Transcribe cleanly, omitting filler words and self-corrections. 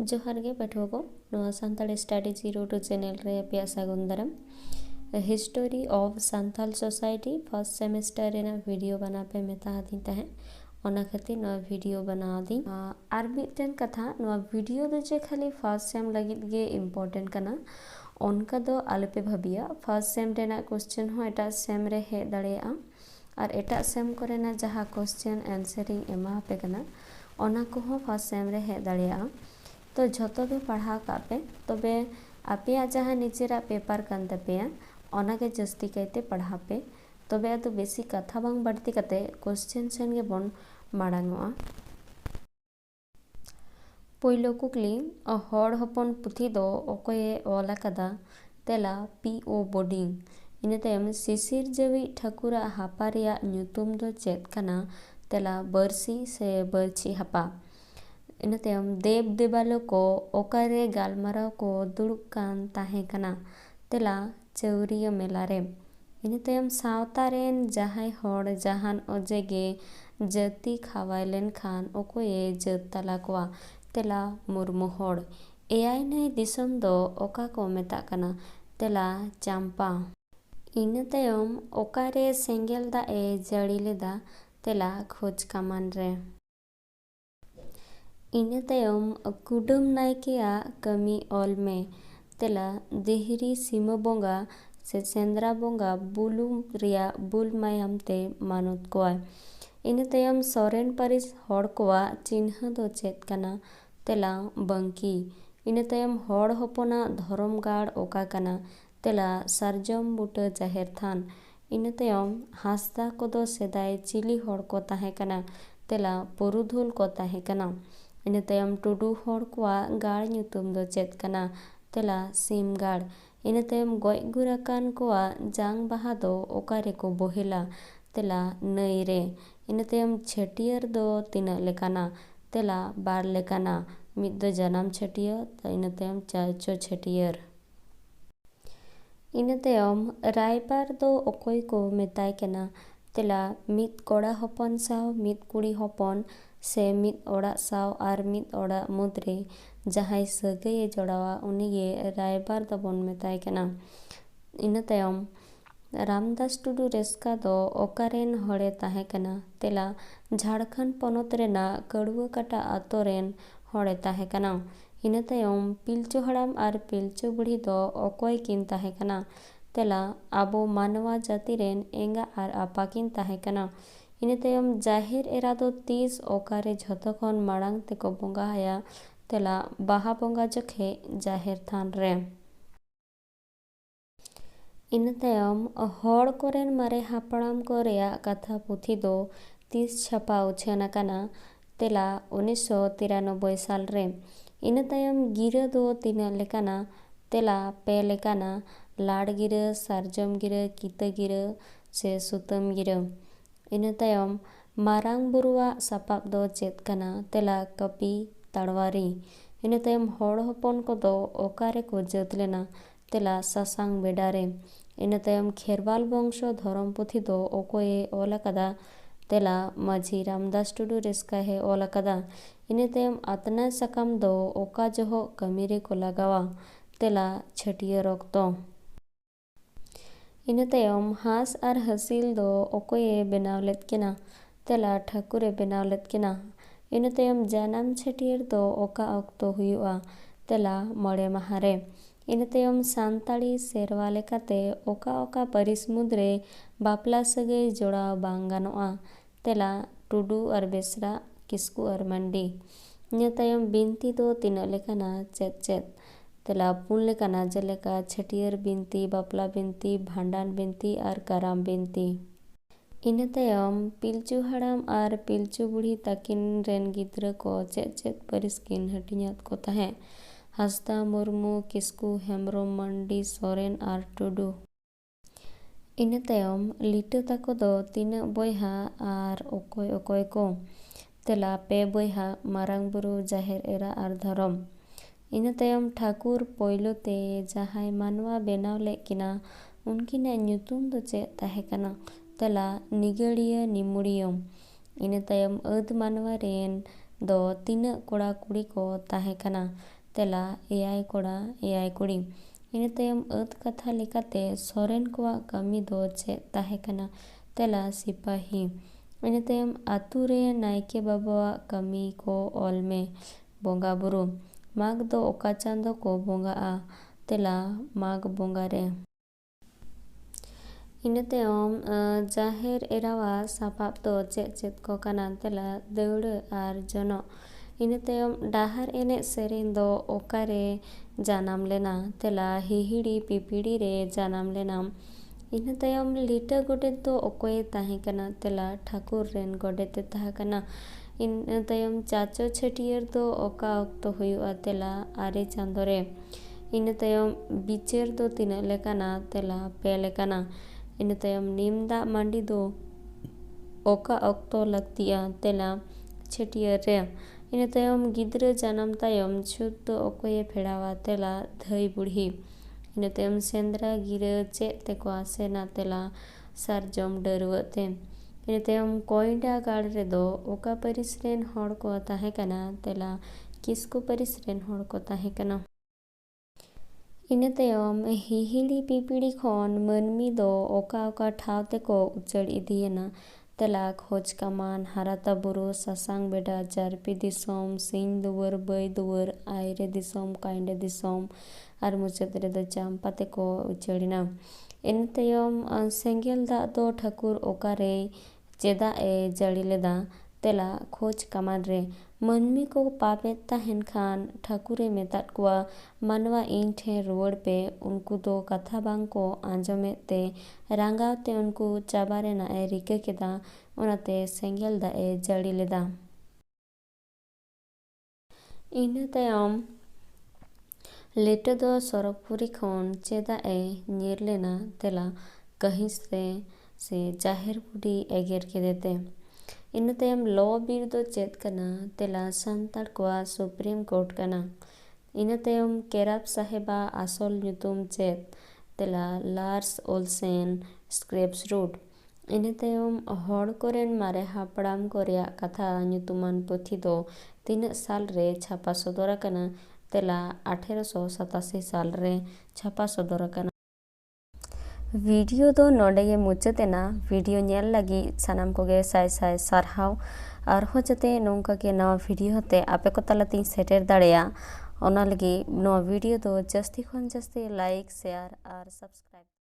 जोहार गे पाठवा को नवा सानताली स्टडी 02 चैनल रे पे सागुन दाराम history of Santal society first semester रेना वीडियो बना पे मेता दी तहे ओना खातिर नवा वीडियो बना दी आर मिटन कथा नवा वीडियो दो जे खाली फर्स्ट सेम लगित गे इम्पोर्टेंट कना उनका दो आलपे भाबिया फर्स्ट सेम रेना क्वेश्चन हो एटा सेम रे हे दाड़ेया और एटा सेम कोरेना जहाँ क्वेश्चन आंसरिंग एमा पे कना ओना को हो फर्स्ट सेम रे हे दाड़ेया तो झोतो गे पढ़ा का पे तबे आपेया जहाँ निजेरा पेपर कान तपेया ओना गे जस्ती कायते पढ़ा पे तबे आदो बेसी कथा बांग बाड़ती कते क्वेश्चन सेन गे बन माड़ांगोआ। पोइलो कुकली हड़ हपन पुथी दो ओकोये ओला कदा तेला पी.ओ. बोर्डिंग इना तायम शिशिर जवी ठाकुरा हापा रेया ᱧᱩᱛᱩᱢ दो चेद कना तेला बरसी से बरछी हापा ᱤᱱᱟᱹ ᱛᱟᱭᱚᱢ ᱫᱮᱵ ᱫᱮᱵᱟᱞᱳ ᱠᱚ ᱚᱠᱟᱨᱮ ᱜᱟᱞᱢᱟᱨᱟᱣ ᱠᱚ ᱫᱩᱲᱩᱵ ᱠᱟᱱ ᱛᱟᱦᱮᱸ ᱠᱟᱱᱟ ᱛᱮᱞᱟ ᱪᱟᱹᱣᱨᱤᱭᱟᱹ ᱢᱮᱞᱟ ᱨᱮ ᱤᱱᱟᱹ ᱛᱟᱭᱚᱢ ᱥᱟᱶᱛᱟ ᱨᱮᱱ ᱡᱟᱦᱟᱸᱭ ᱦᱚᱲ ᱡᱟᱦᱟᱱ ᱚᱡᱮ ᱜᱮ ᱡᱟᱹᱛᱤ ᱠᱷᱟᱣᱟᱭ ᱞᱮᱱᱠᱷᱟᱱ ᱚᱠᱚᱭᱮ ᱡᱟᱹᱛ ᱛᱟᱞᱟ ᱠᱚᱣᱟ ᱛᱮᱞᱟ ᱢᱩᱨᱢᱩ ᱦᱚᱲ ᱮᱭᱟᱭ ᱱᱟᱹᱭ ᱫᱤᱥᱚᱢ ᱫᱚ ᱚᱠᱟ ᱠᱚ ᱢᱮᱛᱟᱜ ᱠᱟᱱᱟ ᱛᱮᱞᱟ ᱪᱟᱢᱯᱟ ᱤᱱᱟᱹ ᱛᱟᱭᱚᱢ ᱚᱠᱟᱨᱮ ᱥᱮᱸᱜᱮᱞ ᱫᱟᱜ ᱮ ᱡᱟᱹᱲᱤ ᱞᱮᱫᱟ ᱛᱮᱞᱟ ᱠᱷᱳᱡᱽ ᱠᱟᱢᱟᱱ ᱨᱮ ᱤᱱᱟᱹ ᱛᱟᱭᱚᱢ ᱠᱩᱰᱟᱹᱢ ᱱᱟᱭᱠᱮᱭᱟᱜ ᱠᱟᱹᱢᱤ ᱚᱞ ᱢᱮ ᱛᱮᱞᱟ ᱫᱤᱦᱨᱤ ᱥᱤᱢᱟᱹ ᱵᱚᱸᱜᱟ ᱥᱮ ᱥᱮᱸᱫᱽᱨᱟ ᱵᱚᱸᱜᱟ ᱵᱩᱞᱩᱝ ᱨᱮᱭᱟᱜ ᱵᱩᱞ ᱢᱟᱭᱟᱢ ᱛᱮ ᱢᱟᱱᱚᱛ ᱠᱚᱣᱟᱭ ᱤᱱᱟᱹ ᱛᱟᱭᱚᱢ ᱥᱚᱨᱮᱱ ᱯᱟᱹᱨᱤᱥ ᱦᱚᱲ ᱠᱚᱣᱟᱜ ᱪᱤᱱᱦᱟᱹ ᱫᱚ ᱪᱮᱫ ᱠᱟᱱᱟ ᱛᱮᱞᱟ ᱵᱟᱝᱠᱤ ᱤᱱᱟᱹ ᱛᱟᱭᱚᱢ ᱦᱚᱲ ᱦᱚᱯᱚᱱᱟᱜ ᱫᱷᱚᱨᱚᱢ ᱜᱟᱲ ᱚᱠᱟ ᱠᱟᱱᱟ ᱛᱮᱞᱟ ᱥᱟᱨᱡᱚᱢ ᱵᱩᱴᱟᱹ ᱡᱟᱦᱮᱨ ᱛᱷᱟᱱ ᱤᱱᱟᱹ ᱛᱟᱭᱚᱢ ᱦᱟᱸᱥᱫᱟ ᱠᱚᱫᱚ ᱥᱮᱫᱟᱭ ᱪᱤᱞᱤ ᱦᱚᱲ ᱠᱚ ᱛᱟᱦᱮᱸ ᱠᱟᱱᱟ ᱛᱮᱞᱟ ᱯᱩᱨᱩᱫᱷᱩᱞ ᱠᱚ ᱛᱟᱦᱮᱸ ᱠᱟᱱᱟ ᱤᱱᱟᱹ ᱛᱟᱭᱚᱢ ᱴᱩᱰᱩ ᱦᱚᱲ ᱠᱚᱣᱟᱜ ᱜᱟᱲ ᱧᱩᱛᱩᱢ ᱫᱚ ᱪᱮᱫ ᱠᱟᱱᱟ ᱛᱮᱞᱟ ᱥᱤᱢ ᱜᱟᱲ ᱤᱱᱟᱹ ᱛᱟᱭᱚᱢ ᱜᱚᱡ ᱜᱩᱨ ᱟᱠᱟᱱ ᱠᱚᱣᱟᱜ ᱡᱟᱝ ᱵᱟᱦᱟ ᱫᱚ ᱚᱠᱟ ᱨᱮᱠᱚ ᱵᱚᱦᱮᱞᱟ ᱛᱮᱞᱟ ᱱᱟᱹᱭ ᱨᱮ ᱤᱱᱟᱹ ᱛᱟᱭᱚᱢ ᱪᱷᱟᱹᱴᱭᱟᱹᱨ ᱫᱚ ᱛᱤᱱᱟᱹᱜ ᱞᱮᱠᱟᱱᱟ ᱛᱮᱞᱟ ᱵᱟᱨ ᱞᱮᱠᱟᱱᱟ ᱢᱤᱫ ᱫᱚ ᱡᱟᱱᱟᱢ ᱪᱷᱟᱹᱴᱭᱟᱹᱨ ᱤᱱᱟᱹ ᱛᱟᱭᱚᱢ ᱪᱟᱪᱳ ᱪᱷᱟᱹᱴᱭᱟᱹᱨ ᱤᱱᱟᱹ ᱛᱟᱭᱚᱢ ᱨᱟᱭᱵᱟᱨ ᱫᱚ ᱚᱠᱚᱭ ᱠᱚ ᱢᱮᱛᱟᱭ ᱠᱟᱱᱟ ᱛᱮᱞᱟ ᱢᱤᱫ ᱠᱚᱲᱟ ᱦᱚᱯᱚᱱ ᱥᱟᱶ ᱢᱤᱫ ᱠᱩᱲᱤ ᱦᱚᱯᱚᱱ से मिद ओड़ा साव और मिद ओड़ा मुद्रे जहां सगैये जोड़ावा उनीगे रायबार दबन मेताय कना इना तायम रामदास टुडू रेस्का दो ओकारेन हड़े ताहे कना तेला झारखंड पनत रेना कड़ुआ काटा आतो रेन हड़े ताहे कना इना तायम पिलचु हड़ाम और पिलचु बुढ़ी दो ओकोय किन ताहे कना तेला आबो मानवा जाति रेन एंगा और आपा किन ताहे कना इना तायम जाहिर एरा दो तीस ओकारे झोतो खन माड़ांग तेको बोंगा हाया तेला बाहा बोंगा जखे जाहिर थान रे इना तायम हड़ कोरेन मारे हापड़ाम को रेया कथा पुथी दो 30 छपा उछेना कना तेला 1993 साल रे इना तायम गिरा दो तीना लेकाना तेला पे लेकाना लाड़ गिरा सारजम गिरा किता गिरा से सुतम गिरा इना तायम मारांग बुरुआ सापाब दो चेत कना तेला कपी ताड़वारी इना तायम हड़ हपन को दो ओकारे को जत लेना तेला सासांग बेडारे इना तायम खेरवाल वंशो धरम पुथी दो ओकोये ओला कदा तेला माझी रामदास टुडू रेस्का हे ओला कदा इना तायम आतना सकाम दो ओका जोहो कमीरे को लगावा तेला छटिया रक्तो इना तायम हास और हसील दो ओकोये बेनाव लेत किना तेला ठाकुरे बेनाव लेत किना इना तायम जानाम छटियर दो ओका अक्तो हुयुआ तेला मड़े महारे इना तायम सानताड़ी सेरवा लेकाते ओका ओका परिस मुद्रे बापला सगै जोड़ाव बांग गानोआ तेला टुडू और बेसरा किस्कू और मंडी इना तायम बिनती दो तीना लेकाना चेत चेत तेला पुन लेकाना जेलेका छटियर बिनती बापला बिनती भांडान बिनती और कराम बिनती इना तायम पिलचु हड़ाम और पिलचु बुढ़ी ताकिन रेन गिद्रा को चेत चेत परिस किन हटियात को तहे हांसदा मुर्मू किस्कू हेम्ब्रम मंडी सोरेन और टुडू इना तायम लिटा ताको दो तीना बोयहा और ओकोय ओकोय को तेला पे बोयहा मारांग बुरु जाहिर एरा और धरम इना तायम ठाकुर पोइलो ते जहाय मानवा बेनाव ले किना उनकिना ᱧᱩᱛᱩᱢ दो चेत ताहे कना तेला निगड़िया निमुड़ियम इना तायम अद मानवा रेन ᱫᱚ ᱛᱤᱱᱟᱹᱜ ᱠᱚᱲᱟ ᱠᱩᱲᱤ ᱠᱚ ᱛᱟᱦᱮᱸ ᱠᱟᱱᱟ? ᱛᱮᱞᱟ eyay ᱠᱚᱲᱟ eyay ᱠᱩᱲᱤ᱾ ᱤᱱᱟᱹ ᱛᱟᱭᱚᱢ ᱟᱹᱛ ᱠᱟᱛᱷᱟ ᱞᱮᱠᱟᱛᱮ ᱥᱚᱨᱮᱱ ᱠᱚᱣᱟᱜ ᱠᱟᱹᱢᱤ ᱫᱚ ᱪᱮᱫ ᱛᱟᱦᱮᱸ ᱠᱟᱱᱟ? ᱛᱮᱞᱟ ᱥᱤᱯᱟᱹᱦᱤ᱾ ᱤᱱᱟᱹ ᱛᱟᱭᱚᱢ ᱟᱹᱛᱩ ᱨᱮ ᱱᱟᱭᱠᱮ ᱵᱟᱵᱟᱣᱟᱜ ᱠᱟᱹᱢᱤ ᱠᱚ ᱚᱞ ᱢᱮ᱾ ᱵᱚᱸᱜᱟ ᱵᱩᱨᱩ᱾ ᱢᱟᱜᱽ ᱫᱚ ᱚᱠᱟ ᱪᱟᱸᱫᱳ ᱠᱚ ᱵᱚᱸᱜᱟᱜᱼᱟ? ᱛᱮᱞᱟ ᱢᱟᱜᱽ ᱵᱚᱸᱜᱟ ᱨᱮ᱾ ᱤᱱᱟᱹ ᱛᱟᱭᱚᱢ ᱡᱟᱦᱮᱨ ᱮᱨᱟᱣᱟᱜ ᱥᱟᱯᱟᱵ ᱫᱚ ᱪᱮᱫ ᱪᱮᱫ ko ᱠᱟᱱᱟ? ᱛᱮᱞᱟ ᱫᱟᱹᱣᱲᱟᱹ ᱟᱨ ᱡᱚᱱᱚᱜ᱾ ᱤᱱᱟᱹ ᱛᱟᱭᱚᱢ ᱰᱟᱦᱟᱨ ᱮᱱᱮᱡ ᱥᱮᱨᱮᱧ ᱫᱚ ᱚᱠᱟᱨᱮ ᱡᱟᱱᱟᱢ ᱞᱮᱱᱟ? ᱛᱮᱞᱟ ᱦᱤᱦᱤᱲᱤ ᱯᱤᱯᱤᱲᱤ ᱨᱮ ᱡᱟᱱᱟᱢ ᱞᱮᱱᱟ᱾ ᱤᱱᱟᱹ ᱛᱟᱭᱚᱢ ᱞᱤᱴᱟᱹ ᱜᱚᱰᱮᱛ ᱫᱚ ᱚᱠᱚᱭᱮ ᱛᱟᱦᱮᱸ ᱠᱟᱱᱟ? ᱛᱮᱞᱟ ᱴᱷᱟᱹᱠᱩᱨ ᱨᱮᱱ ᱜᱚᱰᱮᱛᱮ ᱛᱟᱦᱮᱸ ᱠᱟᱱᱟ᱾ ᱤᱱᱟᱹ ᱛᱟᱭᱚᱢ ᱪᱟᱪᱳ ᱪᱷᱟᱹᱴᱭᱟᱹᱨ ᱫᱚ ᱚᱠᱟ ᱚᱠᱛᱚ ᱦᱩᱭᱩᱜᱼᱟ? ᱛᱮᱞᱟ 9 ᱪᱟᱸᱫᱳ ᱨᱮ᱾ ᱤᱱᱟᱹ ᱛᱟᱭᱚᱢ ᱵᱤᱪᱟᱹᱨ ᱫᱚ ᱛᱤᱱᱟᱹᱜ ᱞᱮᱠᱟᱱᱟ? ᱛᱮᱞᱟ 5 ᱞᱮᱠᱟᱱᱟ᱾ ᱤᱱᱟᱹ ᱛᱟᱭᱚᱢ ᱱᱤᱢ ᱫᱟᱜ ᱢᱟᱹᱰᱤ ᱫᱚ ᱚᱠᱟ ᱚᱠᱛᱚ ᱞᱟᱹᱠᱛᱤᱜᱼᱟ? ᱛᱮᱞᱟ ᱪᱷᱟᱹᱴᱭᱟᱹᱨ ᱨᱮ᱾ ᱤᱱᱟᱹ ᱛᱟᱭᱚᱢ ᱜᱤᱫᱽᱨᱟᱹ ᱡᱟᱱᱟᱢ ᱛᱟᱭᱚᱢ ᱪᱷᱩᱸᱛ ᱫᱚ ᱚᱠᱚᱭᱮ ᱯᱷᱮᱲᱟᱣᱟ? ᱛᱮᱞᱟ ᱫᱷᱟᱹᱭ ᱵᱩᱲᱦᱤ᱾ ᱤᱱᱟᱹ ᱛᱟᱭᱚᱢ ᱥᱮᱸᱫᱽᱨᱟ ᱜᱤᱨᱟᱹ ᱪᱮᱫ ᱛᱮᱠᱚ ᱟᱥᱮᱱᱟ? ᱛᱮᱞᱟ ᱥᱟᱨᱡᱚᱢ ᱰᱟᱹᱨᱣᱟᱹᱜ ᱛᱮ᱾ ᱤᱱᱟᱹ ᱛᱟᱭᱚᱢ ᱠᱚᱭᱰᱟ ᱜᱟᱲ ᱨᱮᱫᱚ ᱚᱠᱟ ᱯᱟᱹᱨᱤᱥ ᱨᱮᱱ ᱦᱚᱲ ᱠᱚ ᱛᱟᱦᱮᱸ ᱠᱟᱱᱟ? ᱛᱮᱞᱟ ᱠᱤᱥᱠᱩ ᱯᱟᱹᱨᱤᱥ ᱨᱮᱱ ᱦᱚᱲ ko ᱛᱟᱦᱮᱸ ᱠᱟᱱᱟ᱾ ᱤᱱᱟᱹ ᱛᱟᱭᱚᱢ ᱦᱤᱦᱤᱲᱤ ᱯᱤᱯᱤᱲᱤ ᱠᱷᱚᱱ ᱢᱟᱹᱱᱢᱤ ᱫᱚ ᱚᱠᱟ ᱚᱠᱟ ᱴᱷᱟᱶ ᱛᱮᱠᱚ ᱩᱪᱟᱹᱲ ᱤᱫᱤᱭᱮᱱᱟ? ᱛᱮᱞᱟ ᱠᱷᱚᱡᱽ ᱠᱟᱢᱟᱱ, ᱦᱟᱨᱟᱛᱟ ᱵᱩᱨᱩ, ᱥᱟᱥᱟᱝ ᱵᱮᱰᱟ, ᱡᱟᱨᱯᱤ ᱫᱤᱥᱚᱢ, ᱥᱤᱧ ᱫᱩᱣᱟᱹᱨ, ᱵᱟᱹᱭ ᱫᱩᱣᱟᱹᱨ, ᱟᱭᱨᱮ ᱫᱤᱥᱚᱢ, ᱠᱟᱭᱰᱮ ᱫᱤᱥᱚᱢ ᱟᱨ ᱢᱩᱪᱟᱹᱫ ᱨᱮᱫᱚ ᱪᱟᱢᱯᱟ ᱛᱮᱠᱚ ᱩᱪᱟᱹᱲᱮᱱᱟ᱾ ᱤᱱᱟᱹ ᱛᱟᱭᱚᱢ ᱥᱮᱸᱜᱮᱞ ᱫᱟᱜ ᱫᱚ ᱴᱷᱟᱹᱠᱩᱨ ᱚᱠᱟᱨᱮ ᱪᱮᱫᱟᱜ ᱮ ᱡᱟᱹᱲᱤ ᱞᱮᱫᱟ? ᱛᱮᱞᱟ ᱠᱷᱚᱡᱽ ᱠᱟᱢᱟᱱ ᱨᱮ᱾ ᱢᱟᱹᱱᱢᱤ ᱠᱚ ᱯᱟᱯᱮᱫ ᱛᱟᱦᱮᱱ ᱠᱷᱟᱱ ᱴᱷᱟᱹᱠᱩᱨᱮ ᱢᱮᱛᱟᱫ ᱠᱚᱣᱟ, ᱢᱟᱱᱣᱟ ᱤᱧ ᱴᱷᱮᱱ ᱨᱩᱣᱟᱹᱲ ᱯᱮ᱾ ᱩᱱᱠᱩ ᱫᱚ ᱠᱟᱛᱷᱟ ᱵᱟᱝ ᱠᱚ ᱟᱸᱡᱚᱢᱮᱫ ᱛᱮ ᱨᱟᱸᱜᱟᱣ ᱛᱮ ᱩᱱᱠᱩ ᱪᱟᱵᱟ ᱨᱮᱱᱟᱜ ᱮ ᱨᱤᱠᱟᱹ ᱠᱮᱫᱟ᱾ ᱚᱱᱟᱛᱮ ᱥᱮᱸᱜᱮᱞ ᱫᱟᱜ ᱮ ᱡᱟᱹᱲᱤ ᱞᱮᱫᱟ᱾ ᱤᱱᱟᱹ ᱛᱟᱭᱚᱢ ᱞᱤᱴᱟᱹ ᱫᱚ ᱥᱚᱨᱚᱜᱽᱯᱩᱨᱤ ᱠᱷᱚᱱ ᱪᱮᱫᱟᱜ ᱮ ᱧᱤᱨ ᱞᱮᱱᱟ? ᱛᱮᱞᱟ ᱠᱟᱺᱦᱤᱥ ᱛᱮ ᱥᱮ ᱡᱟᱦᱮᱨ ᱵᱩᱰᱷᱤ ᱮᱜᱮᱨ ᱠᱮᱫᱮ ᱛᱮ᱾ ᱤᱱᱟᱹ ᱛᱟᱭᱚᱢ ᱞᱚ ᱵᱤᱨ ᱫᱚ ᱪᱮᱫ ᱠᱟᱱᱟ? ᱛᱮᱞᱟ ᱥᱟᱱᱛᱟᱲ ᱠᱚᱣᱟᱜ ᱥᱩᱯᱨᱤᱢ ᱠᱳᱨᱴ ᱠᱟᱱᱟ᱾ ᱤᱱᱟᱹ ᱛᱟᱭᱚᱢ ᱠᱮᱨᱟᱯ ᱥᱟᱦᱮᱵᱟᱜ ᱟᱥᱚᱞ ᱧᱩᱛᱩᱢ ᱪᱮᱫ? ᱛᱮᱞᱟ ᱞᱟᱨᱥ ᱳᱞᱥᱮᱱ ᱥᱠᱨᱮᱯᱥᱨᱩᱰ᱾ ᱤᱱᱟᱹ ᱛᱟᱭᱚᱢ ᱦᱚᱲ ᱠᱚᱨᱮᱱ ᱢᱟᱨᱮ ᱦᱟᱯᱲᱟᱢ ᱠᱚ ᱨᱮᱭᱟᱜ ᱠᱟᱛᱷᱟ ᱧᱩᱛᱩᱢᱟᱱ ᱯᱩᱛᱷᱤ ᱫᱚ ᱛᱤᱱᱟᱹᱜ ᱥᱟᱞ ᱨᱮ ᱪᱷᱟᱯᱟ ᱥᱚᱫᱚᱨ ᱟᱠᱟᱱᱟ? ᱛᱮᱞᱟ 1887 ᱥᱟᱞ ᱨᱮ ᱪᱷᱟᱯᱟ ᱥᱚᱫᱚᱨ ᱟᱠᱟᱱᱟ᱾ ᱵᱷᱤᱰᱤᱭᱳ ᱫᱚ ᱱᱚᱰᱮ ᱜᱮ ᱢᱩᱪᱟᱹᱫ ᱮᱱᱟ᱾ ᱵᱷᱤᱰᱤᱭᱳ ᱧᱮᱞ ᱞᱟᱹᱜᱤᱫ ᱥᱟᱱᱟᱢ ᱠᱚᱜᱮ ᱥᱟᱭ ᱥᱟᱭ ᱥᱟᱨᱦᱟᱣ᱾ ᱟᱨᱦᱚᱸ ᱡᱟᱛᱮ ᱱᱚᱝᱠᱟ ᱜᱮ ᱱᱟᱣᱟ ᱵᱷᱤᱰᱤᱭᱳ ᱟᱛᱮ ᱟᱯᱮ ᱠᱚ ᱛᱟᱞᱟᱛᱮᱧ ᱥᱮᱴᱮᱨ ᱫᱟᱲᱮᱭᱟᱜ, ᱚᱱᱟ ᱞᱟᱹᱜᱤᱫ ᱱᱚᱣᱟ ᱵᱷᱤᱰᱤᱭᱳ ᱫᱚ ᱡᱟᱹᱥᱛᱤ ᱠᱷᱚᱱ ᱡᱟᱹᱥᱛᱤ ᱞᱟᱭᱤᱠ, ᱥᱮᱭᱟᱨ ᱟᱨ ᱥᱟᱵᱥᱠᱨᱟᱭᱤᱵ